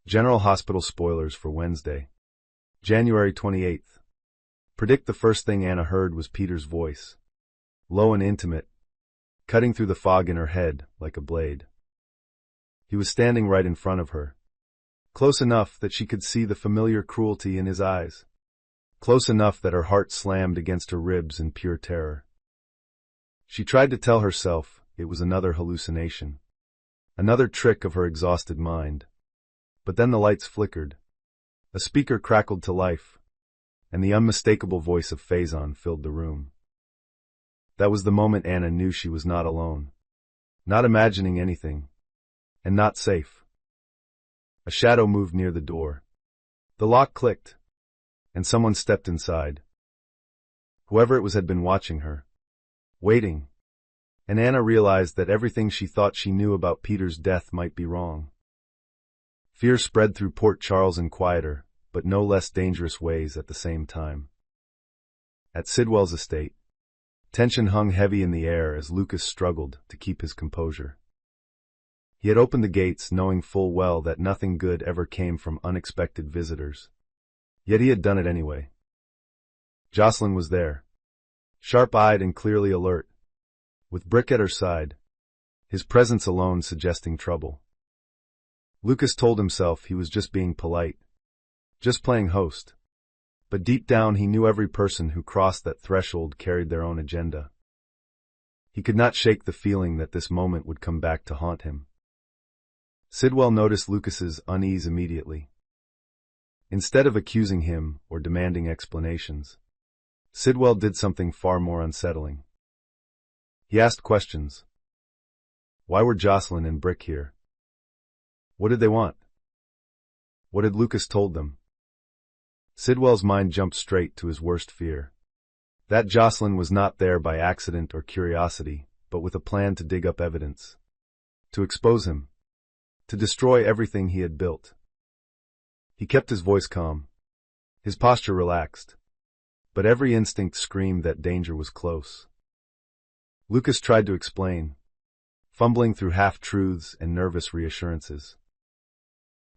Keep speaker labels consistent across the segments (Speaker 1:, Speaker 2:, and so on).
Speaker 1: General Hospital spoilers for Wednesday, January 28th. Predict the first thing Anna heard was Peter's voice. Low and intimate, cutting through the fog in her head like a blade. He was standing right in front of her. Close enough that she could see the familiar cruelty in his eyes. Close enough that her heart slammed against her ribs in pure terror. She tried to tell herself it was another hallucination. Another trick of her exhausted mind. But then the lights flickered. A speaker crackled to life, and the unmistakable voice of Faison filled the room. That was the moment Anna knew she was not alone. Not imagining anything. And not safe. A shadow moved near the door. The lock clicked, and someone stepped inside. Whoever it was had been watching her. Waiting. And Anna realized that everything she thought she knew about Peter's death might be wrong. Fear spread through Port Charles in quieter, but no less dangerous ways at the same time. At Sidwell's estate, tension hung heavy in the air as Lucas struggled to keep his composure. He had opened the gates knowing full well that nothing good ever came from unexpected visitors. Yet he had done it anyway. Jocelyn was there, sharp-eyed and clearly alert, with Brick at her side, his presence alone suggesting trouble. Lucas told himself he was just being polite, just playing host. But deep down he knew every person who crossed that threshold carried their own agenda. He could not shake the feeling that this moment would come back to haunt him. Sidwell noticed Lucas's unease immediately. Instead of accusing him or demanding explanations, Sidwell did something far more unsettling. He asked questions. Why were Jocelyn and Brick here? What did they want? What had Lucas told them? Sidwell's mind jumped straight to his worst fear. That Jocelyn was not there by accident or curiosity, but with a plan to dig up evidence. To expose him. To destroy everything he had built. He kept his voice calm. His posture relaxed. But every instinct screamed that danger was close. Lucas tried to explain, fumbling through half-truths and nervous reassurances.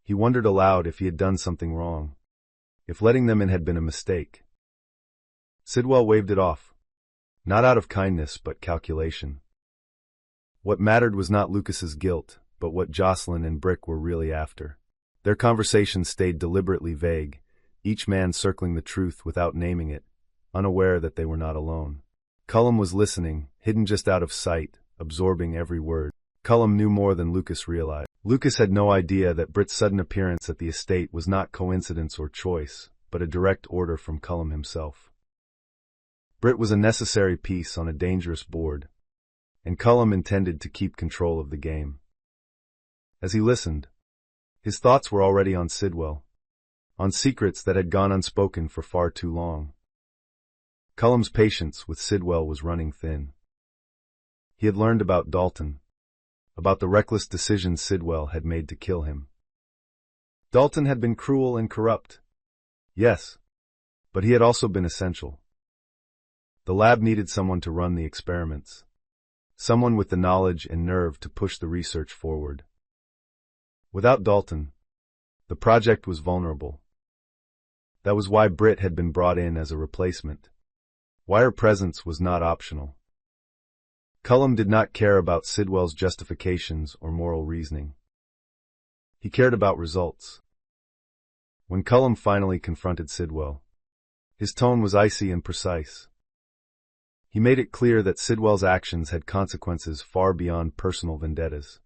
Speaker 1: He wondered aloud if he had done something wrong, if letting them in had been a mistake. Sidwell waved it off, not out of kindness but calculation. What mattered was not Lucas's guilt, but what Jocelyn and Brick were really after. Their conversation stayed deliberately vague, each man circling the truth without naming it, unaware that they were not alone. Cullum was listening, hidden just out of sight, absorbing every word. Cullum knew more than Lucas realized. Lucas had no idea that Britt's sudden appearance at the estate was not coincidence or choice, but a direct order from Cullum himself. Britt was a necessary piece on a dangerous board, and Cullum intended to keep control of the game. As he listened, his thoughts were already on Sidwell, on secrets that had gone unspoken for far too long. Cullum's patience with Sidwell was running thin. He had learned about Dalton, about the reckless decisions Sidwell had made to kill him. Dalton had been cruel and corrupt. Yes, but he had also been essential. The lab needed someone to run the experiments, someone with the knowledge and nerve to push the research forward. Without Dalton, the project was vulnerable. That was why Britt had been brought in as a replacement, why her presence was not optional. Cullum did not care about Sidwell's justifications or moral reasoning. He cared about results. When Cullum finally confronted Sidwell, his tone was icy and precise. He made it clear that Sidwell's actions had consequences far beyond personal vendettas.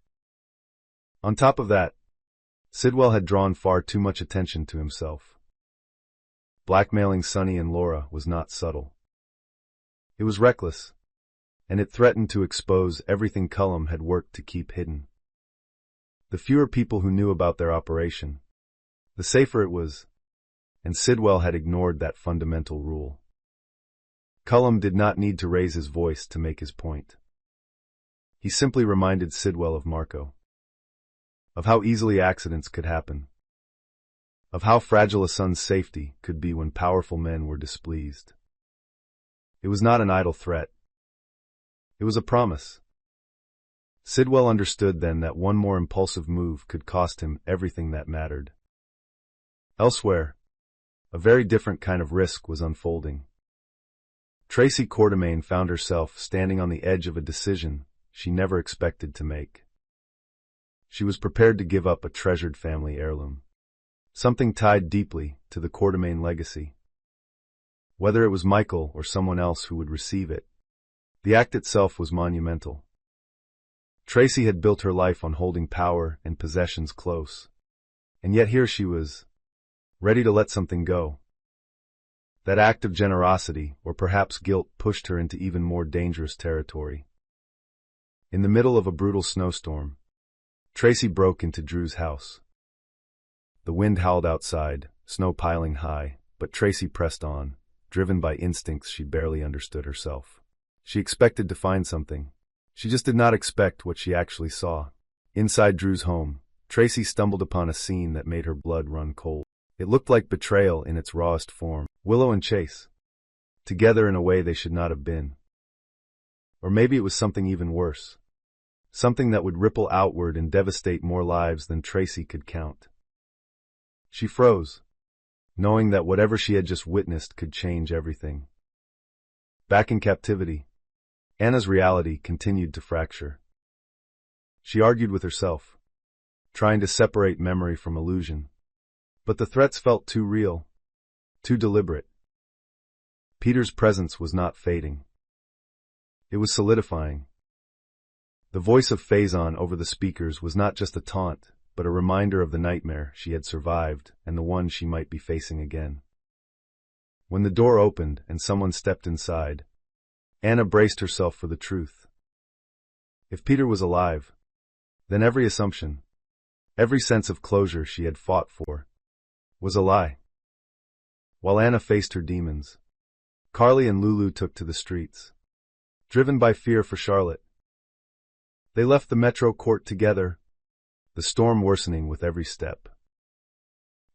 Speaker 1: On top of that, Sidwell had drawn far too much attention to himself. Blackmailing Sonny and Laura was not subtle. It was reckless, and it threatened to expose everything Cullum had worked to keep hidden. The fewer people who knew about their operation, the safer it was, and Sidwell had ignored that fundamental rule. Cullum did not need to raise his voice to make his point. He simply reminded Sidwell of Marco, of how easily accidents could happen, of how fragile a son's safety could be when powerful men were displeased. It was not an idle threat. It was a promise. Sidwell understood then that one more impulsive move could cost him everything that mattered. Elsewhere, a very different kind of risk was unfolding. Tracy Quartermain found herself standing on the edge of a decision she never expected to make. She was prepared to give up a treasured family heirloom, something tied deeply to the Quartermain legacy. Whether it was Michael or someone else who would receive it, the act itself was monumental. Tracy had built her life on holding power and possessions close, and yet here she was, ready to let something go. That act of generosity, or perhaps guilt, pushed her into even more dangerous territory. In the middle of a brutal snowstorm, Tracy broke into Drew's house. The wind howled outside, snow piling high, but Tracy pressed on, driven by instincts she barely understood herself. She expected to find something. She just did not expect what she actually saw. Inside Drew's home, Tracy stumbled upon a scene that made her blood run cold. It looked like betrayal in its rawest form. Willow and Chase, together in a way they should not have been. Or maybe it was something even worse. Something that would ripple outward and devastate more lives than Tracy could count. She froze, knowing that whatever she had just witnessed could change everything. Back in captivity, Anna's reality continued to fracture. She argued with herself, trying to separate memory from illusion. But the threats felt too real, too deliberate. Peter's presence was not fading. It was solidifying. The voice of Faison over the speakers was not just a taunt, but a reminder of the nightmare she had survived and the one she might be facing again. When the door opened and someone stepped inside, Anna braced herself for the truth. If Peter was alive, then every assumption, every sense of closure she had fought for, was a lie. While Anna faced her demons, Carly and Lulu took to the streets, driven by fear for Charlotte. They left the Metro Court together, the storm worsening with every step.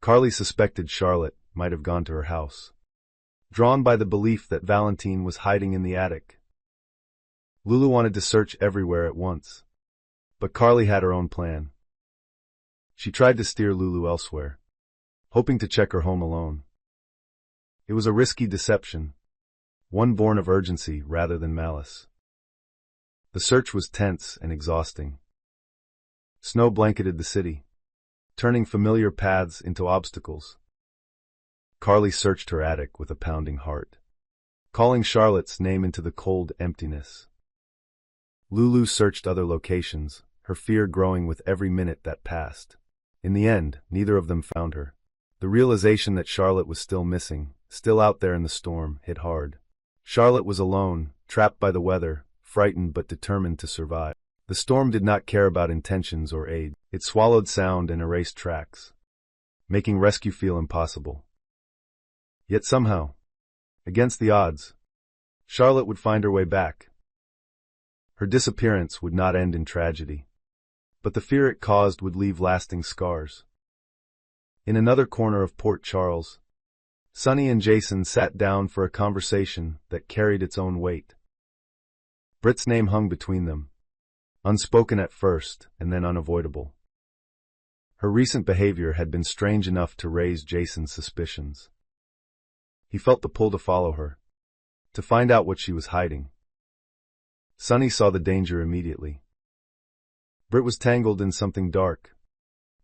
Speaker 1: Carly suspected Charlotte might have gone to her house, drawn by the belief that Valentine was hiding in the attic. Lulu wanted to search everywhere at once, but Carly had her own plan. She tried to steer Lulu elsewhere, hoping to check her home alone. It was a risky deception, one born of urgency rather than malice. The search was tense and exhausting. Snow blanketed the city, turning familiar paths into obstacles. Carly searched her attic with a pounding heart, calling Charlotte's name into the cold emptiness. Lulu searched other locations, her fear growing with every minute that passed. In the end, neither of them found her. The realization that Charlotte was still missing, still out there in the storm, hit hard. Charlotte was alone, trapped by the weather, frightened but determined to survive. The storm did not care about intentions or aid. It swallowed sound and erased tracks, making rescue feel impossible. Yet somehow, against the odds, Charlotte would find her way back. Her disappearance would not end in tragedy, but the fear it caused would leave lasting scars. In another corner of Port Charles, Sonny and Jason sat down for a conversation that carried its own weight. Britt's name hung between them, unspoken at first and then unavoidable. Her recent behavior had been strange enough to raise Jason's suspicions. He felt the pull to follow her, to find out what she was hiding. Sonny saw the danger immediately. Britt was tangled in something dark,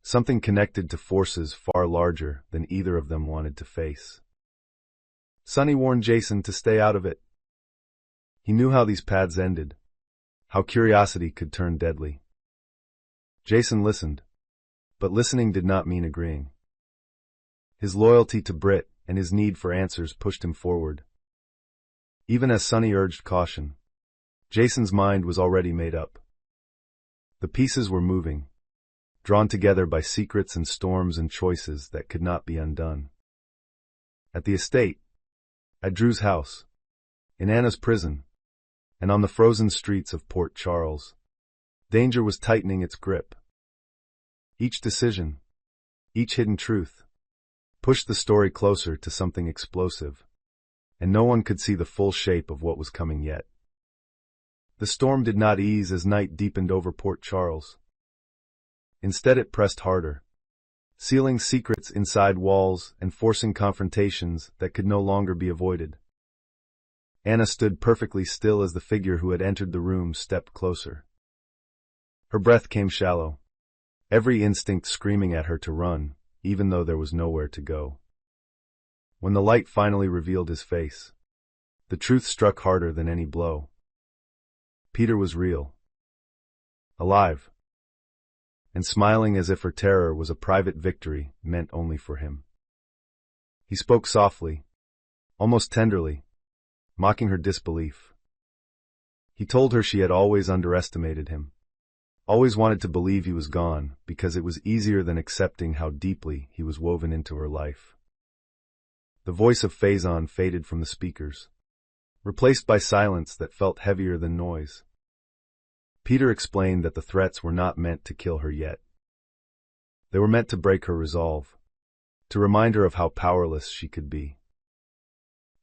Speaker 1: something connected to forces far larger than either of them wanted to face. Sonny warned Jason to stay out of it. He knew how these paths ended, how curiosity could turn deadly. Jason listened, but listening did not mean agreeing. His loyalty to Britt and his need for answers pushed him forward. Even as Sonny urged caution, Jason's mind was already made up. The pieces were moving, drawn together by secrets and storms and choices that could not be undone. At the estate, at Drew's house, in Anna's prison, and on the frozen streets of Port Charles, danger was tightening its grip. Each decision, each hidden truth, pushed the story closer to something explosive, and no one could see the full shape of what was coming yet. The storm did not ease as night deepened over Port Charles. Instead it pressed harder, sealing secrets inside walls and forcing confrontations that could no longer be avoided. Anna stood perfectly still as the figure who had entered the room stepped closer. Her breath came shallow, every instinct screaming at her to run, even though there was nowhere to go. When the light finally revealed his face, the truth struck harder than any blow. Peter was real, alive, and smiling as if her terror was a private victory meant only for him. He spoke softly, almost tenderly, mocking her disbelief. He told her she had always underestimated him, always wanted to believe he was gone because it was easier than accepting how deeply he was woven into her life. The voice of Faison faded from the speakers, replaced by silence that felt heavier than noise. Peter explained that the threats were not meant to kill her yet. They were meant to break her resolve, to remind her of how powerless she could be.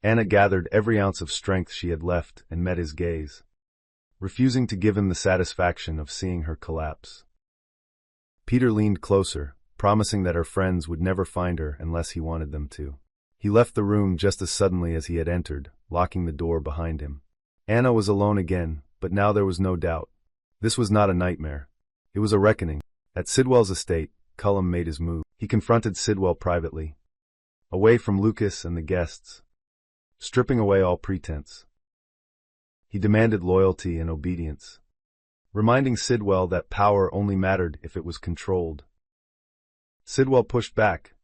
Speaker 1: Anna gathered every ounce of strength she had left and met his gaze, refusing to give him the satisfaction of seeing her collapse. Peter leaned closer, promising that her friends would never find her unless he wanted them to. He left the room just as suddenly as he had entered, locking the door behind him. Anna was alone again, but now there was no doubt. This was not a nightmare. It was a reckoning. At Sidwell's estate, Cullum made his move. He confronted Sidwell privately, away from Lucas and the guests, stripping away all pretense. He demanded loyalty and obedience, reminding Sidwell that power only mattered if it was controlled. Sidwell pushed back,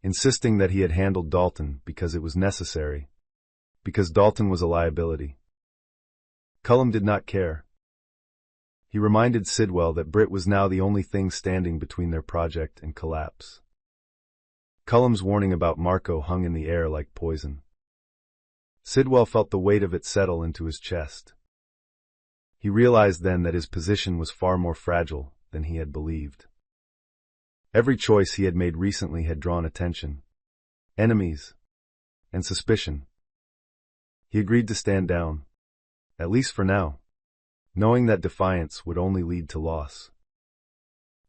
Speaker 1: insisting that he had handled Dalton because it was necessary, because Dalton was a liability. Cullum did not care. He reminded Sidwell that Britt was now the only thing standing between their project and collapse. Cullum's warning about Marco hung in the air like poison. Sidwell felt the weight of it settle into his chest. He realized then that his position was far more fragile than he had believed. Every choice he had made recently had drawn attention, enemies, and suspicion. He agreed to stand down, at least for now, knowing that defiance would only lead to loss.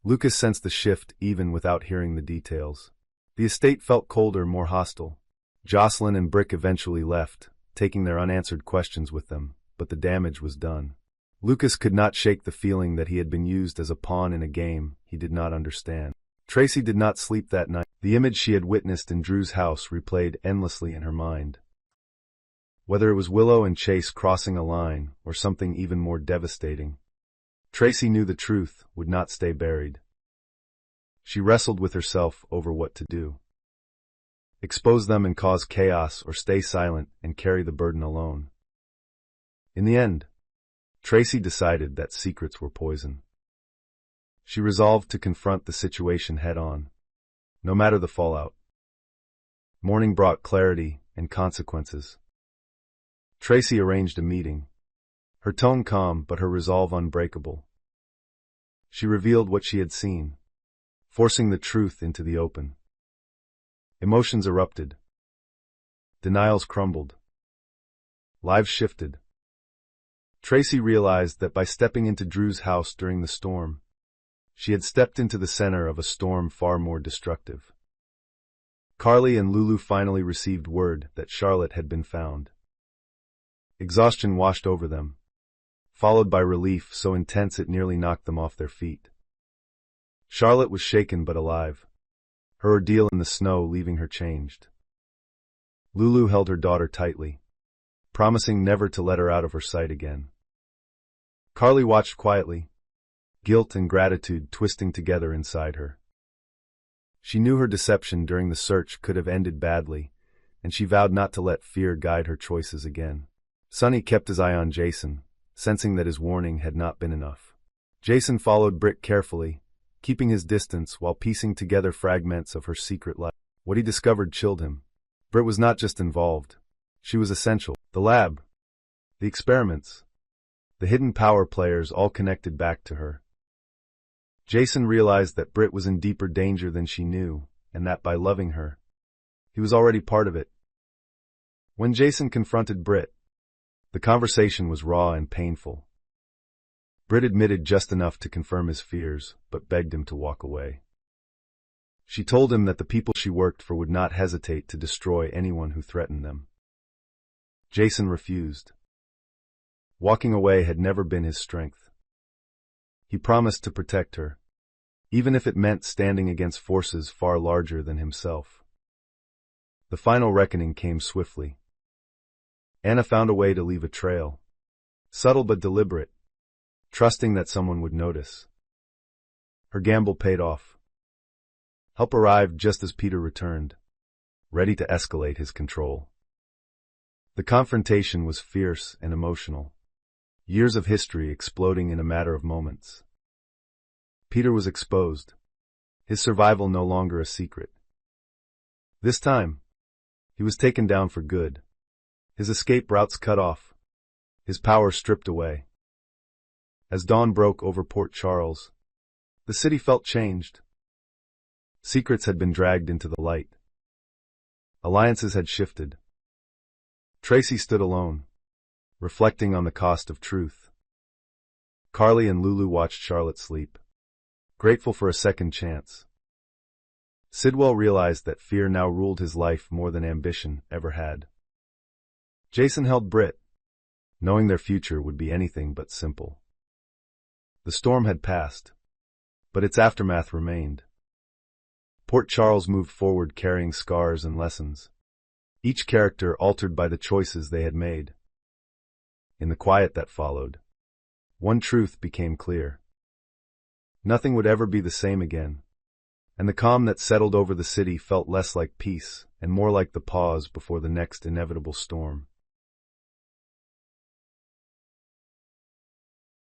Speaker 1: Lucas sensed the shift even without hearing the details. The estate felt colder, more hostile. Jocelyn and Brick eventually left, taking their unanswered questions with them, but the damage was done. Lucas could not shake the feeling that he had been used as a pawn in a game he did not understand. Tracy did not sleep that night. The image she had witnessed in Drew's house replayed endlessly in her mind. Whether it was Willow and Chase crossing a line, or something even more devastating, Tracy knew the truth would not stay buried. She wrestled with herself over what to do. Expose them and cause chaos, or stay silent and carry the burden alone. In the end, Tracy decided that secrets were poison. She resolved to confront the situation head-on, no matter the fallout. Morning brought clarity and consequences. Tracy arranged a meeting, her tone calm but her resolve unbreakable. She revealed what she had seen, forcing the truth into the open. Emotions erupted. Denials crumbled. Lives shifted. Tracy realized that by stepping into Drew's house during the storm, she had stepped into the center of a storm far more destructive. Carly and Lulu finally received word that Charlotte had been found. Exhaustion washed over them, followed by relief so intense it nearly knocked them off their feet. Charlotte was shaken but alive, her ordeal in the snow leaving her changed. Lulu held her daughter tightly, promising never to let her out of her sight again. Carly watched quietly, guilt and gratitude twisting together inside her. She knew her deception during the search could have ended badly, and she vowed not to let fear guide her choices again. Sonny kept his eye on Jason, sensing that his warning had not been enough. Jason followed Britt carefully, keeping his distance while piecing together fragments of her secret life. What he discovered chilled him. Britt was not just involved. She was essential. The lab, the experiments, the hidden power players all connected back to her. Jason realized that Britt was in deeper danger than she knew, and that by loving her, he was already part of it. When Jason confronted Britt, the conversation was raw and painful. Britt admitted just enough to confirm his fears, but begged him to walk away. She told him that the people she worked for would not hesitate to destroy anyone who threatened them. Jason refused. Walking away had never been his strength. He promised to protect her, even if it meant standing against forces far larger than himself. The final reckoning came swiftly. Anna found a way to leave a trail, subtle but deliberate, trusting that someone would notice. Her gamble paid off. Help arrived just as Peter returned, ready to escalate his control. The confrontation was fierce and emotional, years of history exploding in a matter of moments. Peter was exposed, his survival no longer a secret. This time, he was taken down for good, his escape routes cut off, his power stripped away. As dawn broke over Port Charles, the city felt changed. Secrets had been dragged into the light. Alliances had shifted. Tracy stood alone, reflecting on the cost of truth. Carly and Lulu watched Charlotte sleep, grateful for a second chance. Sidwell realized that fear now ruled his life more than ambition ever had. Jason held Britt, knowing their future would be anything but simple. The storm had passed, but its aftermath remained. Port Charles moved forward carrying scars and lessons, each character altered by the choices they had made. In the quiet that followed, one truth became clear. Nothing would ever be the same again, and the calm that settled over the city felt less like peace and more like the pause before the next inevitable storm.